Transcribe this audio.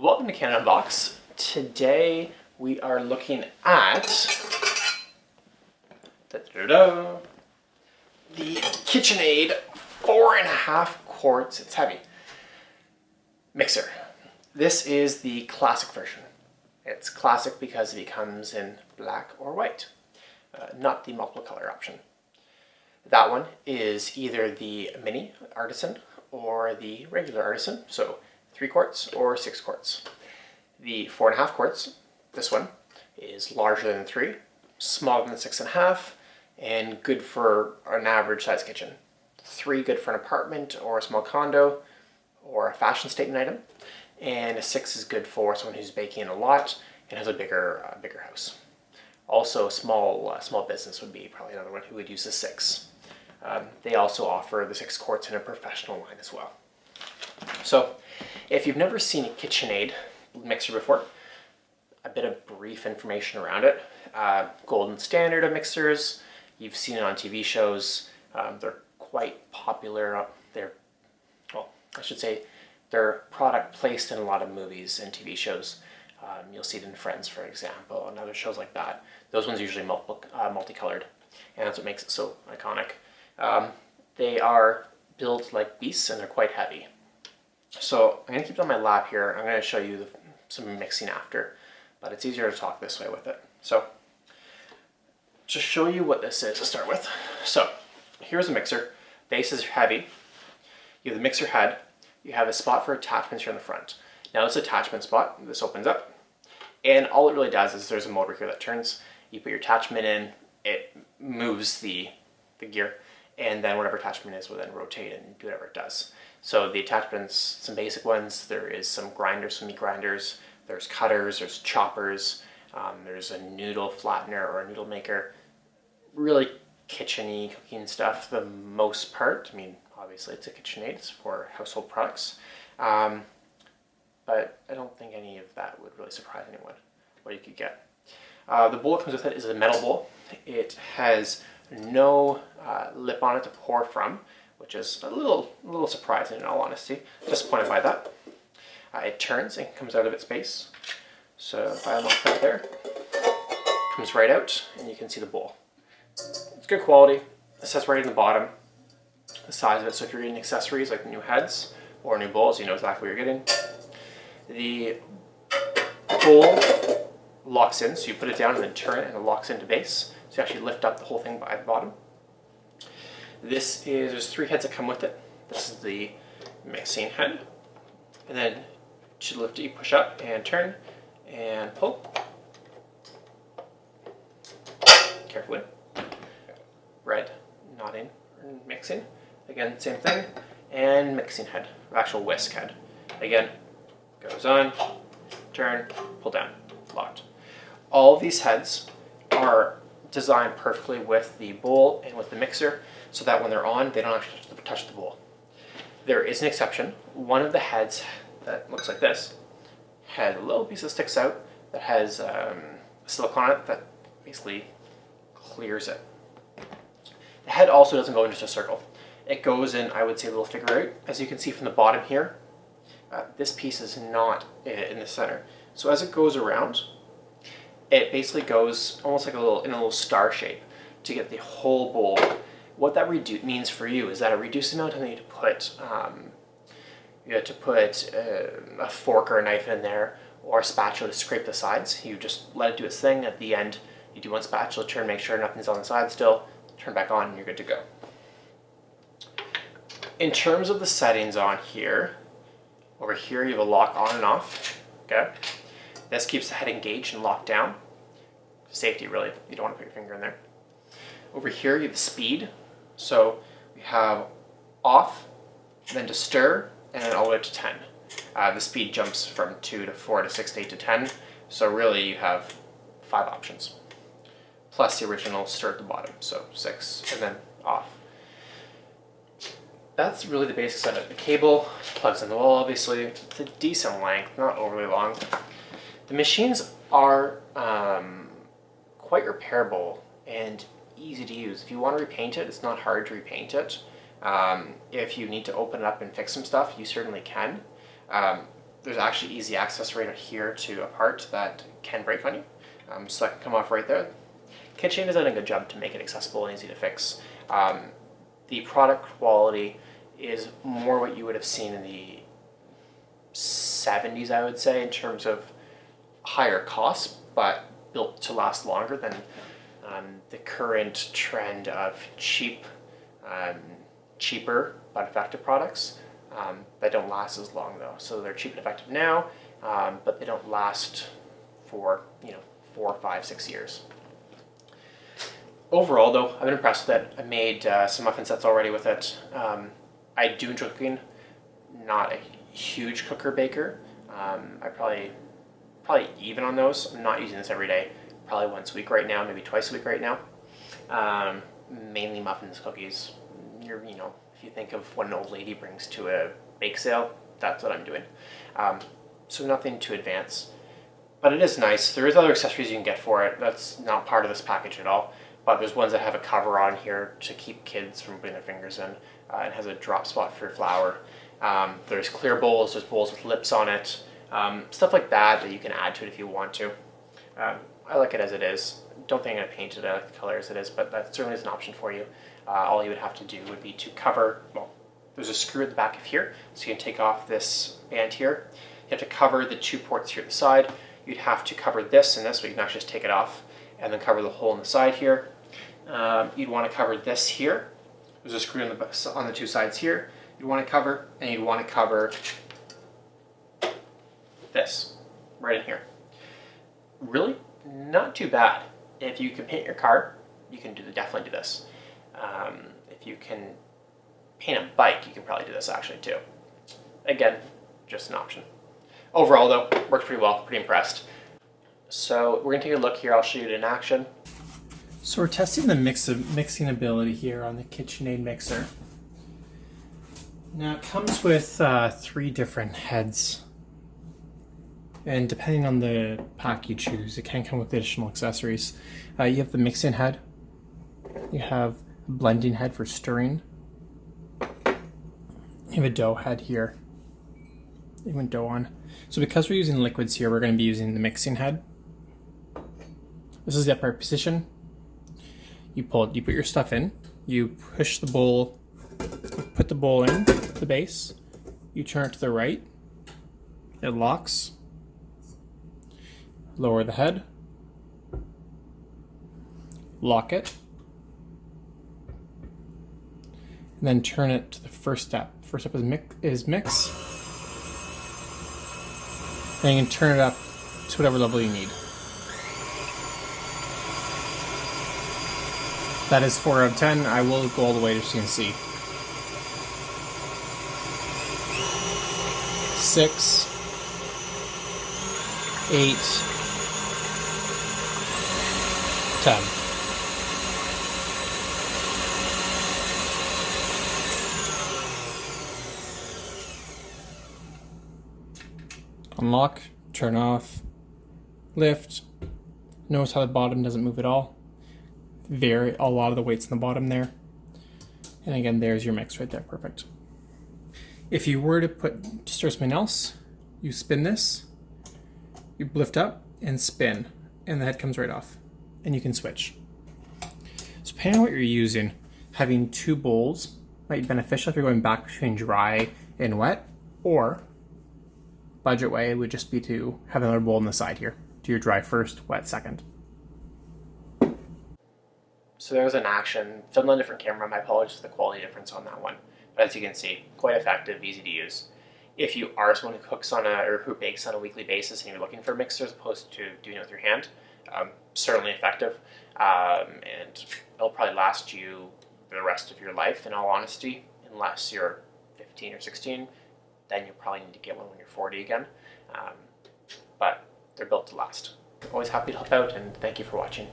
Welcome to Unbox. Today we are looking at the KitchenAid 4.5 quarts, it's heavy, mixer. This is the classic version. It's classic because it comes in black or white, not the multiple color option. That one is either the mini artisan or the regular artisan, so 3 quarts or 6 quarts. The 4.5 quarts, this one, is larger than 3, smaller than 6.5, and good for an average size kitchen. 3 good for an apartment or a small condo or a fashion statement item, and a 6 is good for someone who's baking a lot and has a bigger house. Also, a small business would be probably another one who would use the 6. They also offer the 6 quarts in a professional line as well. So, if you've never seen a KitchenAid mixer before, a bit of brief information around it. Golden standard of mixers. You've seen it on TV shows. They're quite popular. They're product placed in a lot of movies and TV shows. You'll see it in Friends, for example, and other shows like that. Those ones are usually multicolored, and that's what makes it so iconic. They are built like beasts, and they're quite heavy. So I'm going to keep it on my lap here. I'm going to show you some mixing after, but it's easier to talk this way with it. So just show you what this is to start with. So here's a mixer. Base is heavy. You have the mixer head. You have a spot for attachments here in the front. Now this attachment spot, this opens up, and all it really does is there's a motor here that turns. You put your attachment in, it moves the gear, and then whatever attachment is will then rotate and do whatever it does. So the attachments, some basic ones, there is some grinders, some meat grinders, there's cutters, there's choppers, there's a noodle flattener or a noodle maker. Really kitchen-y cooking stuff for the most part. I mean, obviously it's a KitchenAid, it's for household products. But I don't think any of that would really surprise anyone, what you could get. The bowl that comes with it is a metal bowl. It has no lip on it to pour from, which is a little surprising in all honesty. Disappointed by that. It turns and comes out of its base. So if I unlock that there, it comes right out and you can see the bowl. It's good quality. It says right in the bottom the size of it, so if you're getting accessories like new heads or new bowls, you know exactly what you're getting. The bowl locks in, so you put it down and then turn it and it locks into base. So you actually lift up the whole thing by the bottom. There's 3 heads that come with it. This is the mixing head. And then to lift it, you push up and turn and pull. Carefully. Red, nodding, mixing. Again, same thing. And mixing head, actual whisk head. Again, goes on, turn, pull down, locked. All of these heads are designed perfectly with the bowl and with the mixer so that when they're on, they don't actually touch the bowl. There is an exception. One of the heads that looks like this has a little piece that sticks out that has silicone on it that basically clears it. The head also doesn't go in just a circle. It goes in, I would say, a little figure eight. As you can see from the bottom here, this piece is not in the center. So as it goes around, it basically goes almost like in a little star shape to get the whole bowl. What that means for you is that a reduced amount of time you have to put a fork or a knife in there or a spatula to scrape the sides. You just let it do its thing. At the end, you do one spatula turn, make sure nothing's on the side still, turn back on, and you're good to go. In terms of the settings on here, over here you have a lock on and off. Okay, this keeps the head engaged and locked down. Safety, really. You don't want to put your finger in there. Over here you have the speed. So we have off, then to stir, and then all the way up to 10. The speed jumps from 2 to 4 to 6 to 8 to 10. So really you have 5 options. Plus the original stir at the bottom. So 6 and then off. That's really the basics of it. The cable plugs in the wall, obviously. It's a decent length, not overly long. The machines are quite repairable and easy to use. If you want to repaint it, it's not hard to repaint it. If you need to open it up and fix some stuff, you certainly can. There's actually easy access right here to a part that can break on you. So that can come off right there. KitchenAid has done a good job to make it accessible and easy to fix. The product quality is more what you would have seen in the 70s, I would say, in terms of higher costs, but built to last longer than the current trend of cheaper but effective products that don't last as long though. So they're cheap and effective now, but they don't last for 4, 5, 6 years. Overall though, I've been impressed with it. I made some muffin sets already with it. I do enjoy cooking, not a huge cooker baker. I probably even on those. I'm not using this every day. Probably once a week right now, maybe twice a week right now. Mainly muffins, cookies. If you think of what an old lady brings to a bake sale, that's what I'm doing. So nothing too advanced, but it is nice. There is other accessories you can get for it. That's not part of this package at all. But there's ones that have a cover on here to keep kids from putting their fingers in. It has a drop spot for your flour. There's clear bowls. There's bowls with lips on it. Stuff like that you can add to it if you want to. I like it as it is. Don't think I'm going to paint it. I like the color as it is, but that certainly is an option for you. All you would have to do would be to cover, there's a screw at the back of here, so you can take off this band here. You have to cover the 2 ports here at the side. You'd have to cover this and this, but you can actually just take it off and then cover the hole in the side here. You'd want to cover this here. There's a screw on the 2 sides here. You'd want to cover, and you'd want to cover this right in here. Really not too bad. If you can paint your car, you can definitely do this. If you can paint a bike, you can probably do this actually too. Again, just an option. Overall though, works pretty well, pretty impressed. So we're gonna take a look here, I'll show you it in action. So we're testing the mixing ability here on the KitchenAid mixer. Now it comes with 3 different heads. And depending on the pack you choose, it can come with additional accessories. You have the mixing head. You have a blending head for stirring. You have a dough head here. You want dough on. So because we're using liquids here, we're going to be using the mixing head. This is the upright position. You put your stuff in. You push the bowl, put the bowl in, the base. You turn it to the right. It locks. Lower the head. Lock it. And then turn it to the first step. First step is mix. And you can turn it up to whatever level you need. That is 4 out of 10. I will go all the way to CNC. 6, 8, 10. Unlock, turn off, lift. Notice how the bottom doesn't move at all. A lot of the weight's in the bottom there. And again, there's your mix right there, perfect. If you were to stir something else, you spin this, you lift up and spin, and the head comes right off, and you can switch. So depending on what you're using, having 2 bowls might be beneficial if you're going back between dry and wet, or budget way would just be to have another bowl on the side here. Do your dry first, wet second. So there's an action, filmed on a different camera. My apologies for the quality difference on that one. But as you can see, quite effective, easy to use. If you are someone who cooks or who bakes on a weekly basis and you're looking for a mixer as opposed to doing it with your hand, certainly effective. And it'll probably last you the rest of your life, in all honesty, unless you're 15 or 16. Then you'll probably need to get one when you're 40 again. But they're built to last. Always happy to help out, and thank you for watching.